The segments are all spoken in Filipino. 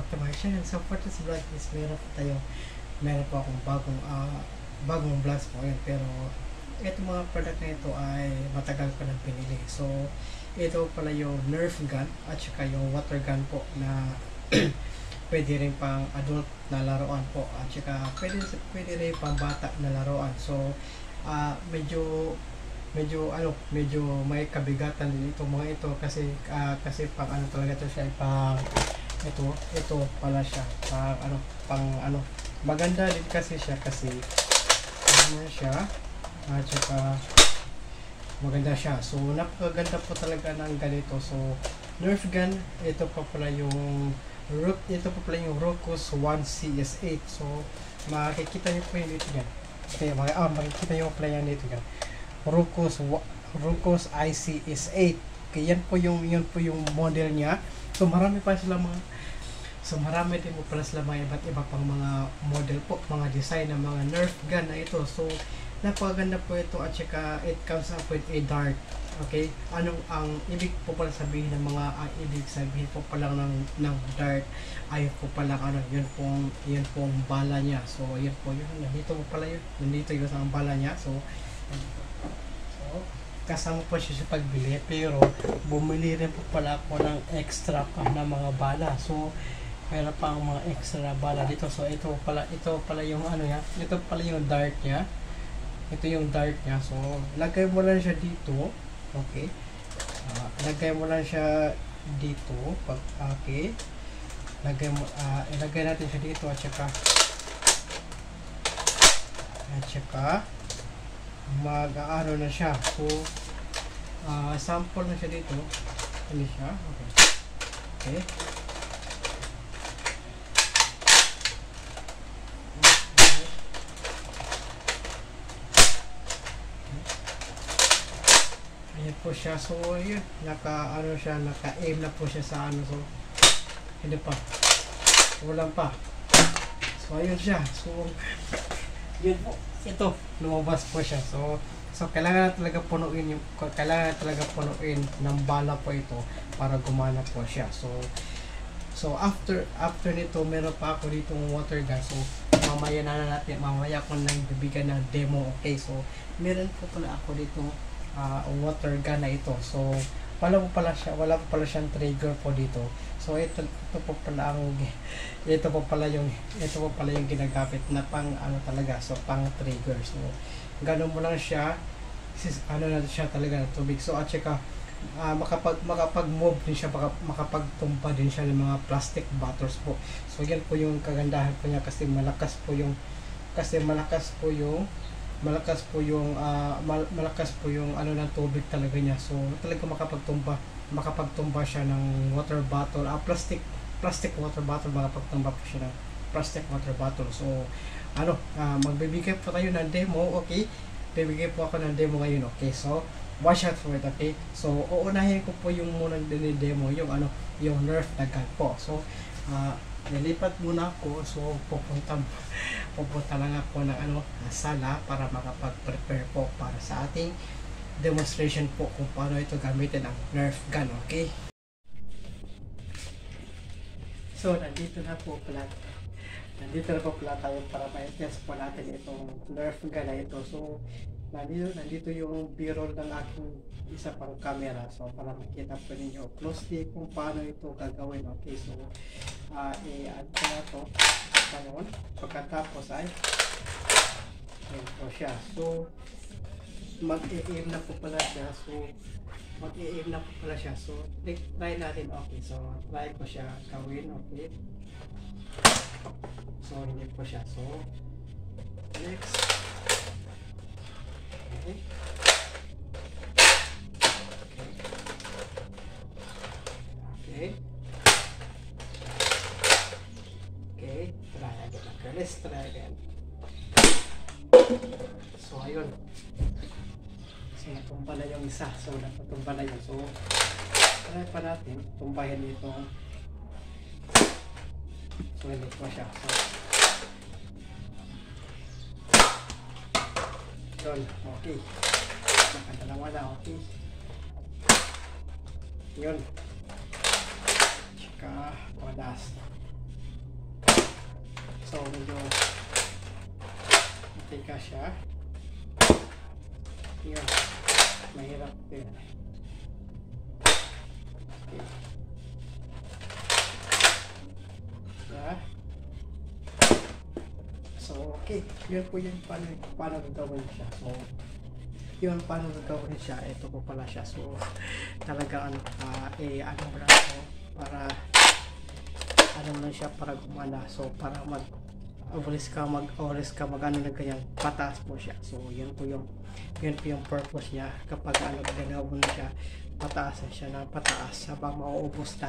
back to my channel. So for this vlog is meron po akong bagong vlogs po yun. Pero itong mga product na ito ay matagal ko nang pinili. So ito pala yung Nerf gun at saka yung water gun po na pwede rin pang adult na laruan po at saka pwede rin pang bata na laruan. So medyo may kabigatan din itong mga ito kasi pang ano talaga ito siya, pang ito pala siya pang maganda din kasi siya kasi siya at saka maganda siya. So napakaganda po talaga ng ganito. So Nerf gun, ito pa pala yung Rocus 1 CS8. So makikita niyo po yung dito yan. Okay, makikita niyo pala yan dito yan. Rocus ICS8. Okay, yun po yung model niya. So marami din po pala sila mga iba't iba pang mga model po, mga design ng mga Nerf gun na ito. So napakaganda po ito at saka it comes up with a dart. Okay, anong ang ibig po pala sabihin ng mga ibig sabihin po pala ng dart ay po pala yun pong bala niya. So yun po yun, nandito yung ang bala niya. So kasama po siya sa pagbili, pero bumili rin po pala ako ng extra pa na mga bala. So meron pa ang mga extra bala dito. So ito pala yung niya, ito pala yung dart niya. Ito yung dart niya. So lagay mo lang siya dito. Okay, lagay mo lang siya dito. Okay, ilagay natin siya dito at saka mag-aano na siya. So sample na siya dito. Ano siya? Okay. Ayan po siya. So yun, naka-aim na po siya sa so hindi pa. Walang pa. So ayun siya. So yun po. Ito, lumabas po siya. So kailangan talaga punuin ng bala po ito para gumana po siya. So after nito, meron pa ako dito ng water gun. So mamaya ko nang bibigyan ng demo. Okay, so meron po pala ako dito water gun na ito. So wala po pala siyang trigger po dito. So ito po pala yung ginagamit na pang talaga, so pang trigger. So ganun mo lang siya, na siya talaga ng tubig. So at saka makapag-move din siya, makapagtumpa din siya ng mga plastic bottles po. So yan po yung kagandahan po niya kasi malakas po yung ng tubig talaga niya. So talaga makapagtumba siya ng water bottle, plastic water bottle, makapagtumba po siya ng plastic water bottle. So magbibigay po tayo ng demo. Okay, bibigay po ako ng demo ngayon. Okay, so watch out for it. Okay, so uunahin ko po yung muna demo yung Nerf na gun po. So nilipat muna ako. So pupunta lang ako ng sala para makapag-prepare po para sa ating demonstration po kung paano ito gamitin ang Nerf gun. Okay, so nandito na po pala tayo para ma-test po natin itong Nerf gun na ito. So nandito yung b-roll ng aking isa pang camera, so para makita po ninyo closely kung paano ito gagawin. Okay, so i-add ko na ito ngayon. Pagkatapos ay ito siya. So mag-i-aim na po pala siya. So try natin. Okay, so try ko siya gawin. Okay, so hindi po siya. So next. Okay. Let's try again. So ayun. So natumba na yung isa. So natumba na yun. So try pa natin. Tumbahin dito. So hindi pa siya. So yun. Okay. Nakadalawa na. Okay. Yun. Tsaka wadas. So medyo matika siya. Yun, mahirap din. Okay. Yeah. So, okay. Yun po yung paano gagawin siya. So, yun paano gagawin siya. Ito po pala siya. So, talaga ano mo lang po para ano lang siya para gumana. So, para oras ka mag ano na ganyan, pataas po siya. So, yun po yung purpose niya. Kapag ano gagawin siya, pataas siya na pataas habang mauubos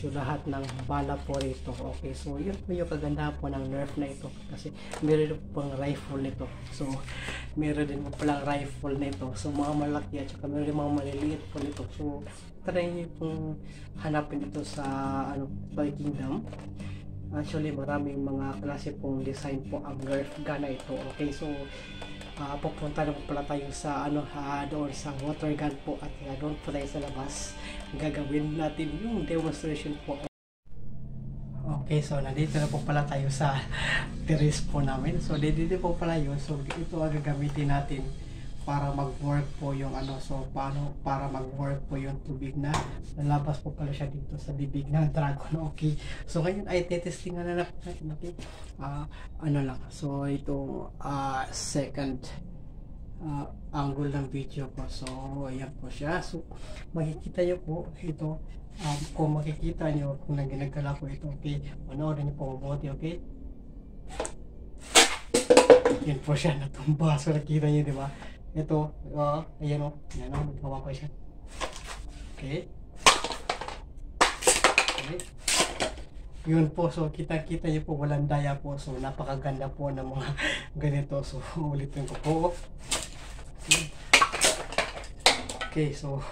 yung lahat ng bala po rito. Okay, so yun po yung kagandahan po ng Nerf na ito, kasi meron po pang rifle nito. So meron din po palang rifle nito, so mga malaki at saka meron din mga maliliit po nito. So try nyo pong hanapin ito sa Toy Kingdom. Actually maraming mga klase pong design po ang Nerf gun na ito. Okay, so pupunta na po pala tayo sa doon sa water gun po, at doon po tayo sa labas gagawin natin yung demonstration po. Okay, so nandito na po pala tayo sa terrace po namin. So dito po pala yun. So ito ang gagamitin natin para mag-work po yung para mag-work po yung tubig na lalabas po pala siya dito sa bibig ng dragon. Okay, so ngayon ay testingan na natin. Okay, so itong second angle ng video po. So ayan po siya. So makikita nyo po ito, kung makikita nyo kung ginagala ko ito. Okay, panoorin nyo po mabuti. Okay, yan po siya, natumba. So nakita nyo, di ba? Ito, ayan o, nagawa ko siya. Okay. Okay. Yun po, so kita-kita nyo po, walang daya po. So napakaganda po ng mga ganito. So ulitin ko po. Okay, so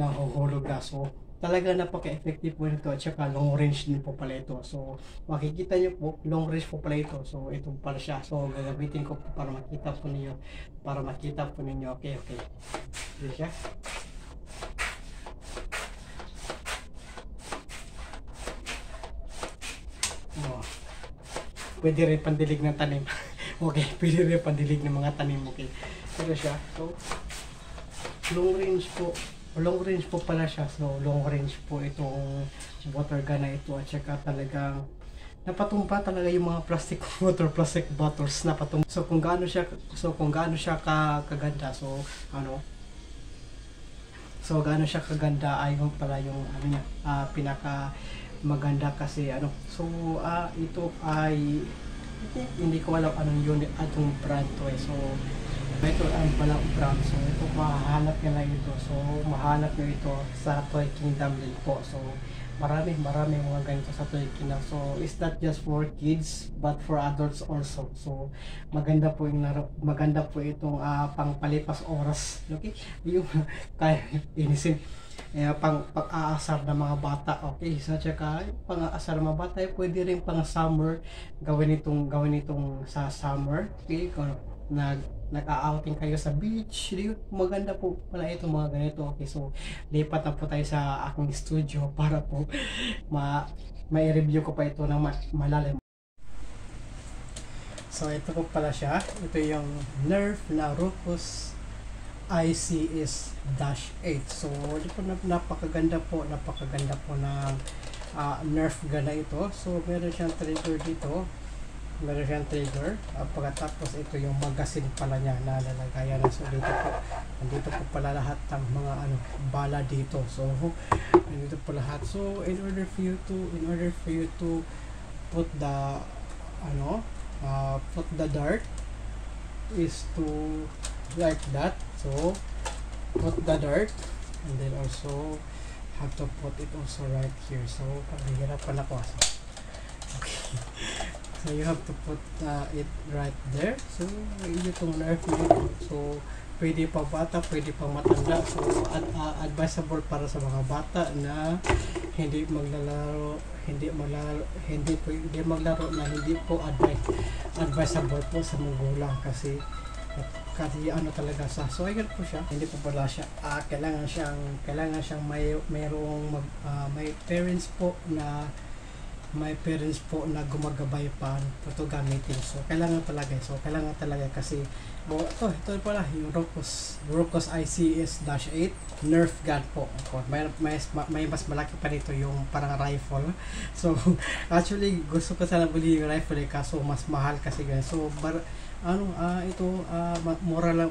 nahuhulog na. So talaga napaka-effective po nito, at saka long range din po pala ito. So makikita nyo po, long range po pala ito. So ito pala siya. So gagamitin ko po para makita po ninyo. Okay. Dito siya. Pwede rin pandilig ng tanim. Okay, pwede rin pandilig ng mga tanim. Okay, ito siya. So long range po pala siya. So long range po itong water gun na ito, at saka talagang napatumpa talaga yung mga plastic bottles napatumpa. So kung gaano siya kaganda, gaano siya kaganda ay yung pala yung niya, pinaka maganda kasi ito ay hindi ko alam anong unit atong brand to So ito ang balang brand. So ito mahanap nyo lang ito. So mahanap nyo ito sa Toy Kingdom din po. So maraming mga ganito sa Toy Kingdom. So it's not just for kids but for adults also. So maganda po itong pangpalipas oras. Okay, yung kaya inisin pang-aasar ng mga bata. Okay, so tsaka pang-aasar ng mga bata pwede rin pang summer gawin itong sa summer. Okay, kung nag-outing kayo sa beach, maganda po pala ito mga ganito. Okay, so lipat na po tayo sa aking studio para po ma-review ko pa ito ng malalim. So ito po pala siya. Ito yung Nerf na Rufus ICS-8. So ito napakaganda po ng Nerf gun na ito. So meron siyang trigger dito. Pagkatapos ito yung magazine pala niya na lalagayan. So dito po pala lahat ng mga bala dito. So dito po lahat. So in order for you to put the dart is to like that. So put the dart, and then also have to put it also right here. So paghihirapan ako. Okay. So you have to put it right there. So itong Nerf nito. So pwede pa bata, pwede pa matanda. So advisable para sa mga bata na hindi maglaro na hindi po advisable po sa magulang, kasi kasi ano talaga sa, so ayun po siya, hindi po pala siya, kailangan siyang mayroong may parents po na gumagabay pa po ito gamitin. So kailangan talaga, kasi ito pala yung Rokos ICS-8 Nerf gun po. May mas malaki pa dito yung parang rifle. So actually gusto ko sana buli yung rifle kaso mas mahal kasi ganyan. So mas mura lang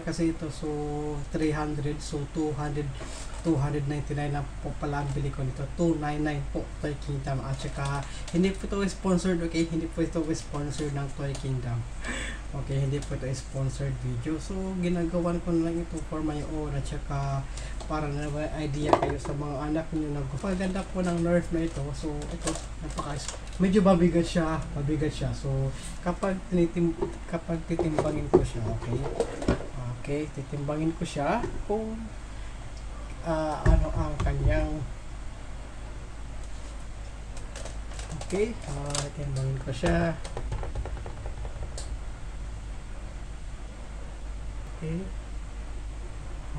kasi ito. So 300, so 299 lang po pala ang bili ko nito. 299 po Toy Kingdom. At saka hindi po ito sponsored, okay? Hindi po ito sponsored ng Toy Kingdom. Okay, hindi po ito sponsored video. So ginagawan ko na lang ito for my own, at saka para na may idea kayo sa mga anak niyo na ganda po ng Nerf na ito. So ito medyo mabigat siya. So kapag titimbangin ko siya, okay, titimbangin ko siya kung ano ang kanyang, okay, titimbangin ko siya,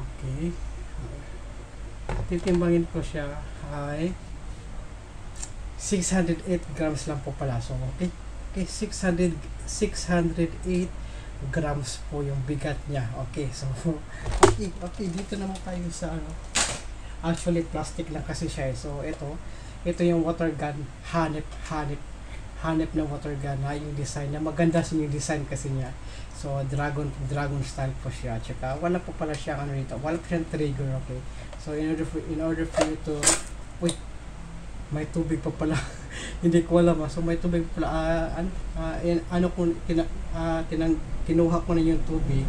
okay, titimbangin ko siya ay 608 grams lang po pala. So okay, 608 grams po yung bigat niya. Okay, so okay, dito naman tayo sa actually plastic lang kasi siya. So ito yung water gun, hanep na water gun, yung design na maganda yung design kasi niya. So dragon style po siya. Tsaka wala po pala siya dito, wala po siyang trigger. Okay, so in order for you to, wait, may tubig pa pala. Hindi ko alam. So may tubig pala. Kinuha ko na yung tubig.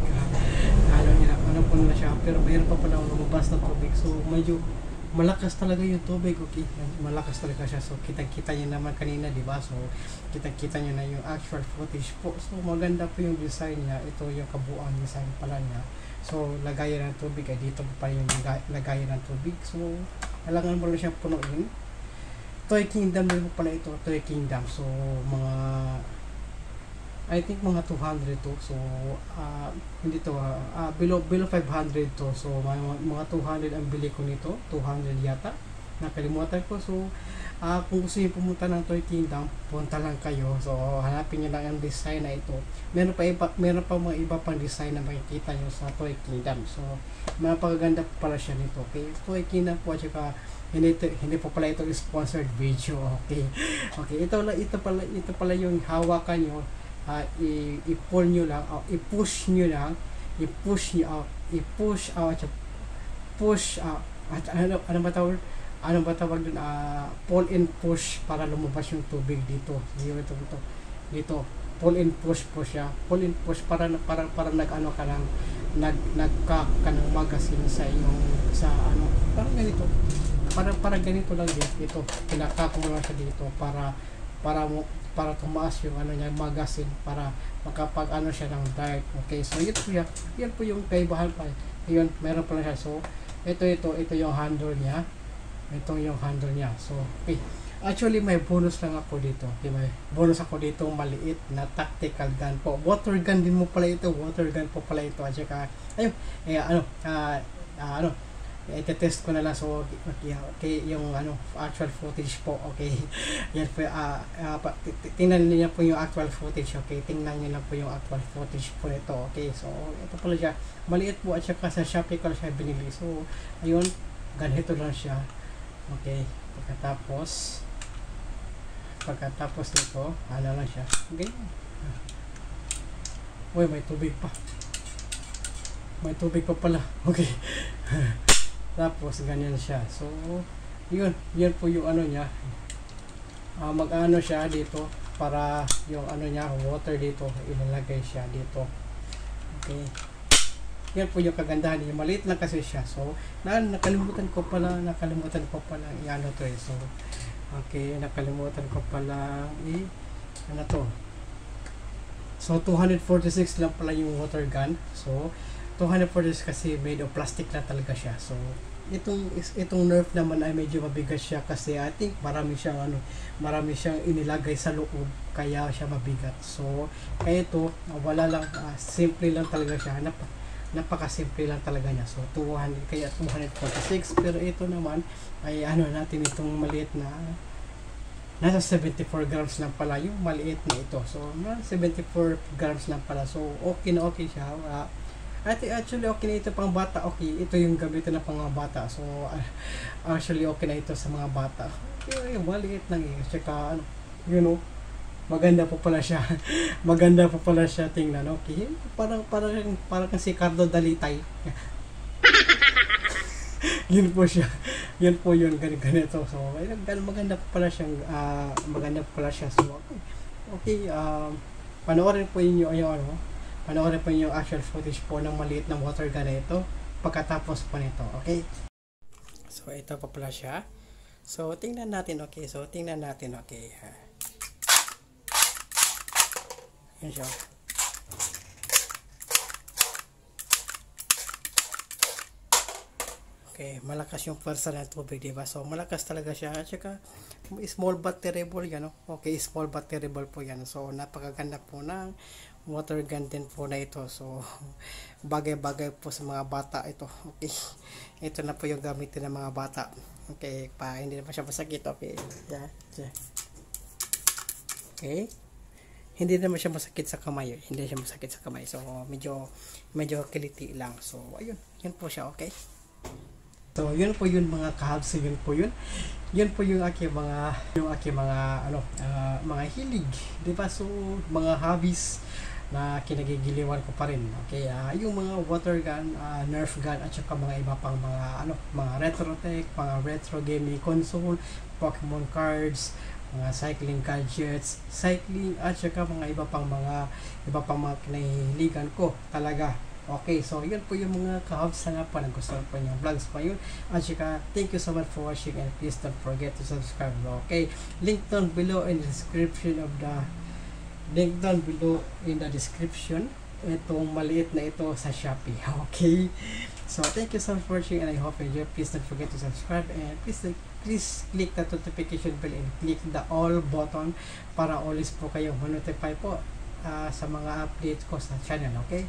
Ano po na siya. Pero mayroon pa pala lumabas na tubig. So medyo malakas talaga yung tubig. Okay, malakas talaga siya. So kitang-kita niyo naman kanina, di ba? So kitang-kita niyo na yung actual footage po. So maganda po yung design niya. Ito yung kabuuan design pala niya. So lagayan ng tubig. Dito pa yung lagayan ng tubig. So kailangan mo lang siyang punuin. Toy Kingdom din po pala ito, Toy Kingdom. So I think mga 200 to. So hindi to, below 500 to. So mga 200 ang bili ko nito, 200 yata. Nakalimutan ko. So kung gusto niyo pumunta ng Toy Kingdom, punta lang kayo. So hanapin niyo lang ang design na ito. Meron pa mga iba pang design na makikita niyo sa Toy Kingdom. So napakaganda po pala siya nito. Okay, Toy Kingdom po, at saka hindi po pala ito sponsored video. Okay, ito pala yung hawakan nyo. I-pull nyo lang, i-push out, at ano ba tawag dun, pull and push para lumabas yung tubig dito. Dito pull and push po siya, pull and push para nag-ano ka ng nag-cock ka ng magazine sa parang ganito. Parang ganito lang dito. Pinakak mo lang siya dito para tumaas yung niya, magazine, para makapag siya ng diet. Okay, so yan po yung kaibahan pa. Yun, meron pa lang siya. So ito yung handle niya. So okay, actually may bonus lang ako dito. Okay, may bonus ako dito, maliit na tactical gun po. Water gun din mo pala ito. Water gun po pala ito. At saka i-test ko na lang. So okay, yung actual footage po. Okay, yan po. Tingnan niyo po yung actual footage. Okay, tingnan niyo lang po yung actual footage po nito. Okay, so ito pala siya, maliit po, at saka sa Shopee ko siya binili. So ayun, ganito lang siya. Okay, pagkatapos nito, lang siya. Okay, may tubig pa. May tubig pa pala. Okay. Tapos ganyan siya. So yun po yung niya. Mag-ano siya dito para yung niya, water dito, ilalagay siya dito. Okay. Yan po yung kagandahan niya. Maliit lang kasi siya. So nakalimutan ko pala i-ano to eh. So okay, nakalimutan ko pala to. So 246 lang pala yung water gun. So 246 kasi made of plastic na talaga siya. So itong Nerf naman ay medyo mabigat siya kasi I think marami siyang inilagay sa loob kaya siya mabigat. So kaya ito wala lang, simple lang talaga siya. Napakasimple lang talaga niya. So 200, kaya 246, pero ito naman ay natin itong maliit na nasa 74 grams lang pala yung maliit na ito. So 74 grams lang pala. So okay na okay siya. Actually okay na ito pang bata. Okay, ito yung gamitin na pang mga bata. So actually okay na ito sa mga bata. Yung maliit lang Tsaka maganda po pala siya. Maganda po pala siya tingnan. Okay, parang si Cardo Dalitay. Yun po siya. Yun po yun, ganito. So maganda po pala siyang maganda po pala siya. So okay, panoorin po niyo panoorin po yung actual footage po ng maliit na water gun na ito pagkatapos po nito. Okay, so ito pa pala siya. So tingnan natin. Okay, yan siya. Okay, malakas yung pwersa ng tubig, diba? So malakas talaga siya. At saka small but terrible yan. Okay, small but terrible po yan. So napakaganda po ng water gun din po na ito. So bagay-bagay po sa mga bata ito. Okay, ito na po yung gamitin ng mga bata. Okay, hindi na pa siya masakit. Okay, okay, hindi naman siya masakit sa kamay. So medyo kiliti lang. So ayun, yan po siya. Okay, so yun po yun mga kahabs. Yun po yung aking mga mga hilig, diba? So mga hobbies na kinagigiliwan ko pa rin. Okay, yung mga water gun, Nerf gun, at saka mga iba pang mga retro tech, mga retro gaming console, Pokemon cards, mga cycling gadgets, at saka mga iba pang mga kinahihiligan ko talaga. Okay, so yun po yung mga kahabs na po nagustuhan po yung vlogs po yun. At saka thank you so much for watching, and please don't forget to subscribe. Okay, link down below in the description itong maliit na ito sa Shopee. Okay, so thank you so much for watching, and I hope you enjoy. Please don't forget to subscribe, and please click the notification bell and click the all button para always po kayong ma-notify po sa mga updates ko sa channel. Okay,